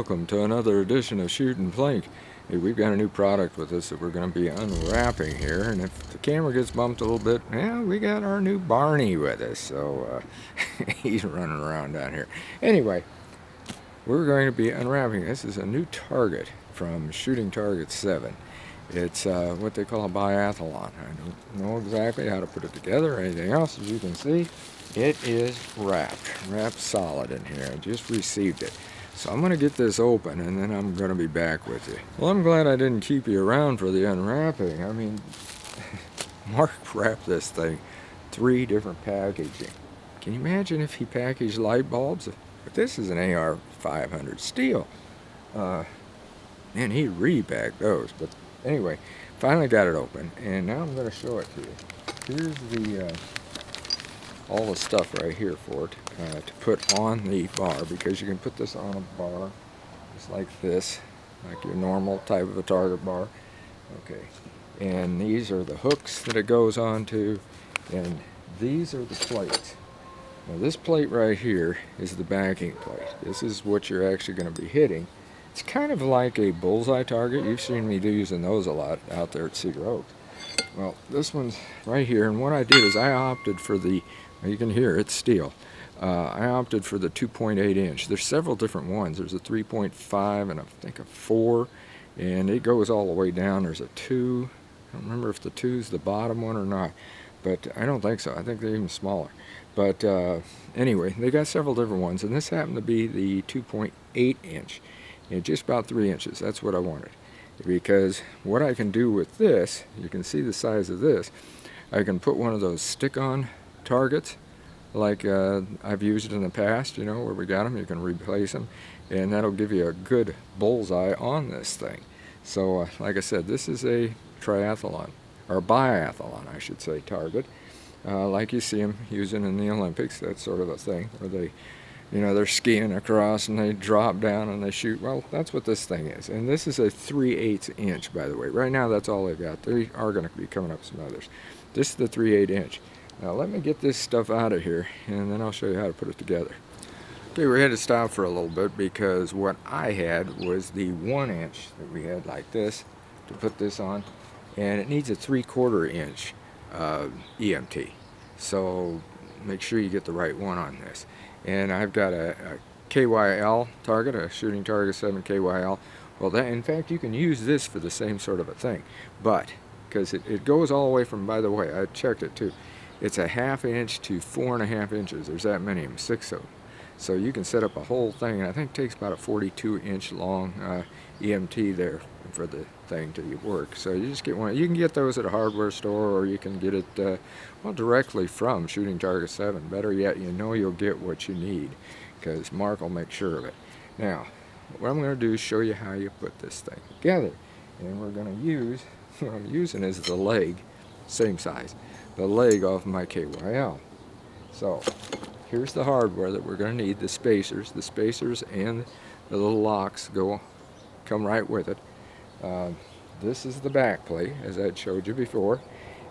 welcome to another edition of Shooting Plink. Hey, we've got a new product with us that we're going to be unwrapping here, and if the camera gets bumped a little bit, yeah, we got our new Barney with us, so he's running around down here. Anyway, we're going to be unwrapping. This is a new target from Shooting Target7. It's what they call a biathlon. I don't know exactly how to put it together or anything else. As you can see, it is wrapped solid in here. I just received it. So I'm going to get this open and then I'm going to be back with you. Well, I'm glad I didn't keep you around for the unwrapping. I mean, Mark wrapped this thing 3 different packaging. Can you imagine if he packaged light bulbs? But this is an AR-500 steel. Man, he'd repack those. But anyway, finally got it open, and now I'm going to show it to you. Here's the all the stuff right here for it to put on the bar, because you can put this on a bar just like this, like your normal type of a target bar. Okay, and these are the hooks that it goes onto, and these are the plates. Now this plate right here is the backing plate. This is what you're actually going to be hitting. It's kind of like a bullseye target. You've seen me using those a lot out there at Cedar Oaks. Well, this one's right here, and what I did is I opted for the, you can hear it's steel. I opted for the 2.8 inch. There's several different ones. There's a 3.5 and I think a 4, and it goes all the way down. There's a 2. I don't remember if the 2's the bottom one or not, but I don't think so. I think they're even smaller. But anyway, they got several different ones, and this happened to be the 2.8 inch. And just about 3 inches. That's what I wanted. Because what I can do with this, you can see the size of this, I can put one of those stick-on targets like I've used in the past, you know, where we got them, you can replace them, and that'll give you a good bullseye on this thing. So like I said, this is a triathlon, or biathlon I should say, target, like you see them using in the Olympics, that sort of a thing, where they, you know, they're skiing across and they drop down and they shoot. Well, that's what this thing is. And this is a 3/8 inch, by the way. Right now, that's all they've got. They are going to be coming up with some others. This is the 3/8 inch. Now, let me get this stuff out of here, and then I'll show you how to put it together. Okay, we had to stop for a little bit because what I had was the 1 inch that we had like this to put this on, and it needs a 3/4 inch EMT. So make sure you get the right one on this. And I've got a KYL target, a Shooting Target7 KYL. Well, that, in fact, you can use this for the same sort of a thing, but because it goes all the way from, by the way, I checked it too, it's a 1/2 inch to 4.5 inches. There's that many of them, 6 of them. So you can set up a whole thing, and I think it takes about a 42-inch long EMT there for the thing to work. So you just get one. You can get those at a hardware store, or you can get it well, directly from Shooting Target7. Better yet, you know you'll get what you need, because Mark will make sure of it. Now, what I'm going to do is show you how you put this thing together. And we're going to use, what I'm using is the leg, same size, the leg off my KYL. So here's the hardware that we're going to need, the spacers. The spacers and the little locks come right with it. This is the back plate, as I showed you before,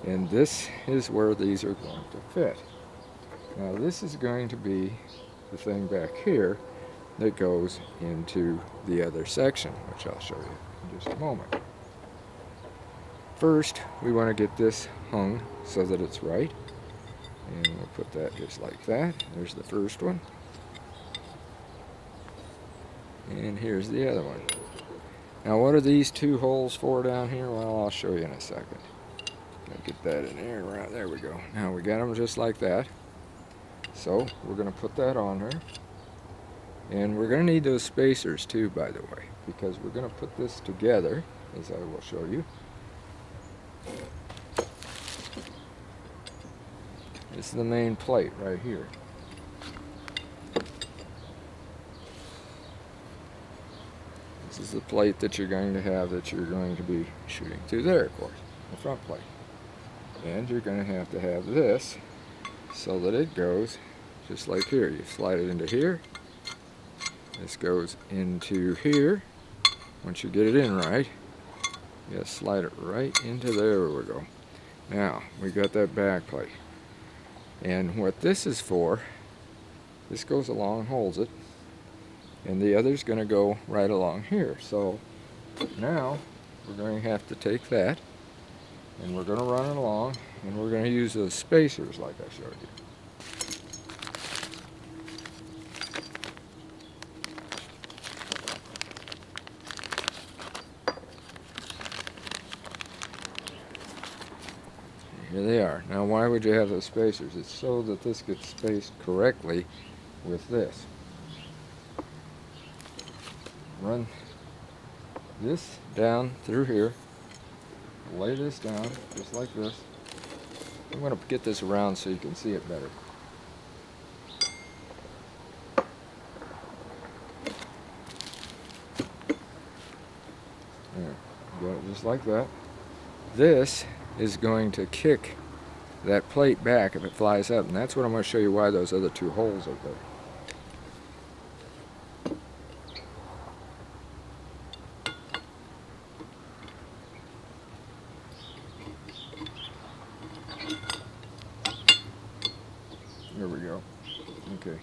and this is where these are going to fit. Now this is going to be the thing back here that goes into the other section, which I'll show you in just a moment. First, we want to get this hung so that it's right, and we'll put that just like that. There's the first one, and here's the other one. Now, what are these 2 holes for down here? Well, I'll show you in a second. I'll get that in there. Right, there we go. Now we got them just like that. So we're going to put that on there, and we're going to need those spacers too, by the way, because we're going to put this together, as I will show you. This is the main plate right here. This is the plate that you're going to have, that you're going to be shooting through there, of course, the front plate. And you're going to have this so that it goes just like here. You slide it into here. This goes into here. Once you get it in right, you gotta slide it right into there. We go. Now we got that back plate. And what this is for, this goes along, holds it, and the other's going to go right along here. So now we're going to have to take that, and we're going to run it along, and we're going to use those spacers like I showed you. Here they are. Now why would you have those spacers? It's so that this gets spaced correctly with this. Run this down through here, lay this down just like this. I'm going to get this around so you can see it better. There, got it just like that. This is going to kick that plate back if it flies up, and that's what I'm going to show you why those other two holes are there. There we go. Okay,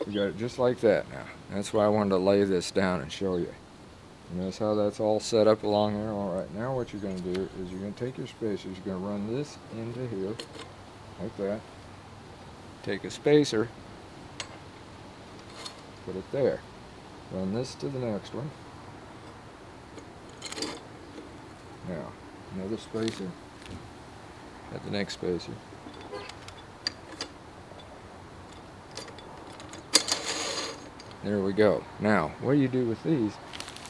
we got it just like that now. That's why I wanted to lay this down and show you. And that's how that's all set up along there. Alright, now what you're going to do is you're going to take your spacers, you're going to run this into here, like that. Take a spacer, put it there. Run this to the next one. Now, another spacer at the next spacer. There we go. Now, what do you do with these?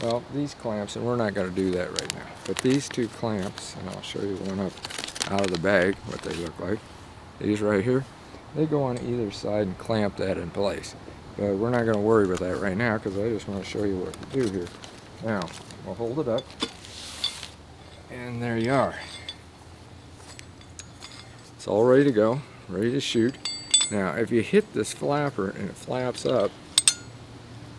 Well, these clamps, and we're not going to do that right now, but these two clamps, and I'll show you one up out of the bag, what they look like. These right here, they go on either side and clamp that in place. But we're not going to worry about that right now because I just want to show you what to do here. Now, we'll hold it up, and there you are. It's all ready to go, ready to shoot. Now, if you hit this flapper and it flaps up,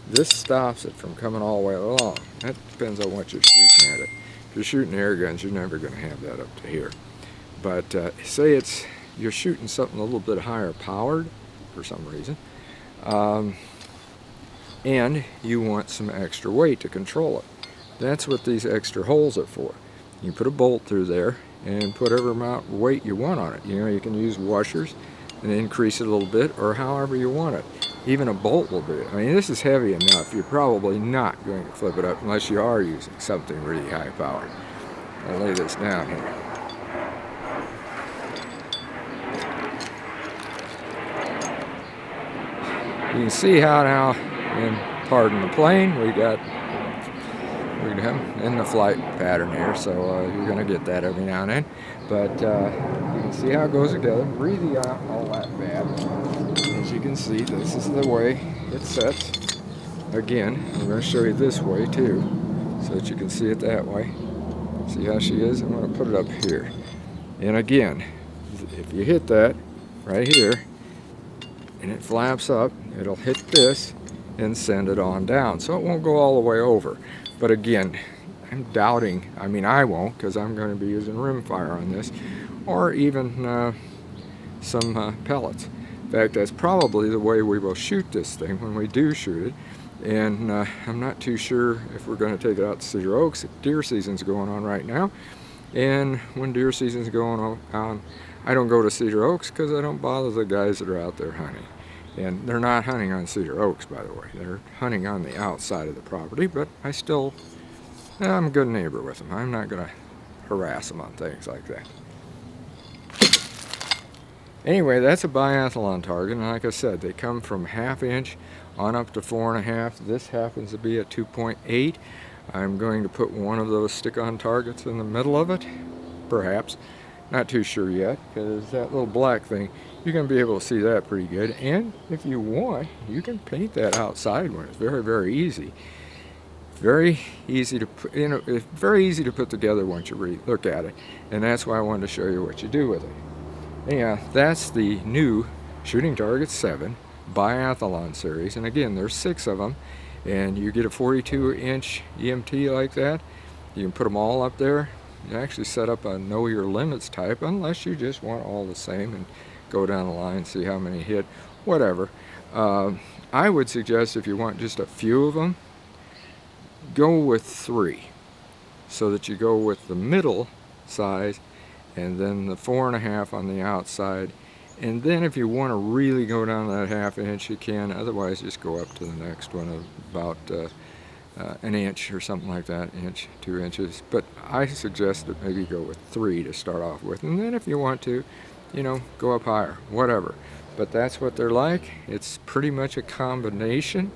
this stops it from coming all the way along. That depends on what you're shooting at it. If you're shooting air guns, you're never going to have that up to here. But say you're shooting something a little bit higher powered for some reason, and you want some extra weight to control it. That's what these extra holes are for. You put a bolt through there and put whatever amount of weight you want on it. You know, you can use washers and increase it a little bit, or however you want it. Even a bolt will do it. I mean, this is heavy enough. You're probably not going to flip it up unless you are using something really high powered. I'll lay this down here. You can see how now, and pardon the plane, we got him in the flight pattern here, so you're going to get that every now and then. But you can see how it goes together. Breathe out all that bad. As you can see, this is the way it sets. Again, I'm going to show you this way too, so that you can see it that way. See how she is? I'm going to put it up here. And again, if you hit that right here, and it flaps up, it'll hit this and send it on down. So it won't go all the way over. But again, I'm doubting, I mean I won't, because I'm going to be using rimfire on this, or even some pellets. In fact, that's probably the way we will shoot this thing when we do shoot it. And I'm not too sure if we're going to take it out to Cedar Oaks. Deer season's going on right now. And when deer season's going on, I don't go to Cedar Oaks because I don't bother the guys that are out there hunting. And they're not hunting on Cedar Oaks, by the way. They're hunting on the outside of the property, but I'm a good neighbor with them. I'm not going to harass them on things like that. Anyway, that's a biathlon target, and like I said, they come from 1/2 inch on up to 4.5. This happens to be a 2.8. I'm going to put one of those stick-on targets in the middle of it, perhaps. Not too sure yet, because that little black thing, you're going to be able to see that pretty good. And if you want, you can paint that outside one. It's very, very easy. Very easy to put, it's very easy to put together once you look at it. And that's why I wanted to show you what you do with it. Yeah, that's the new Shooting Targets 7 Biathlon series. And again, there's 6 of them. And you get a 42-inch EMT like that. You can put them all up there. You actually set up a know your limits type, unless you just want all the same and go down the line and see how many hit. whatever. I would suggest if you want just a few of them, go with 3, so that you go with the middle size and then the 4.5 on the outside, and then if you want to really go down that 1/2 inch you can, otherwise just go up to the next one of about an inch or something like that, 1 inch, 2 inches. But I suggest that maybe go with 3 to start off with, and then if you want to, you know, go up higher, whatever. But that's what they're like. It's pretty much a combination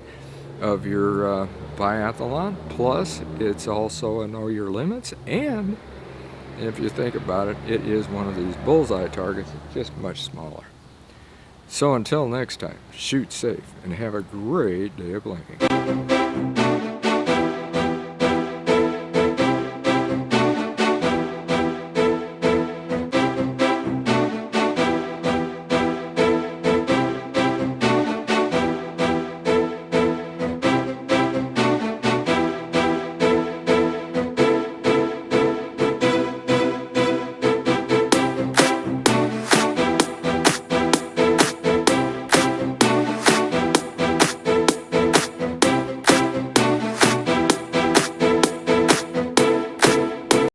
of your biathlon, plus it's also a know your limits, and if you think about it, it is one of these bullseye targets, just much smaller. So until next time, shoot safe and have a great day of blanking.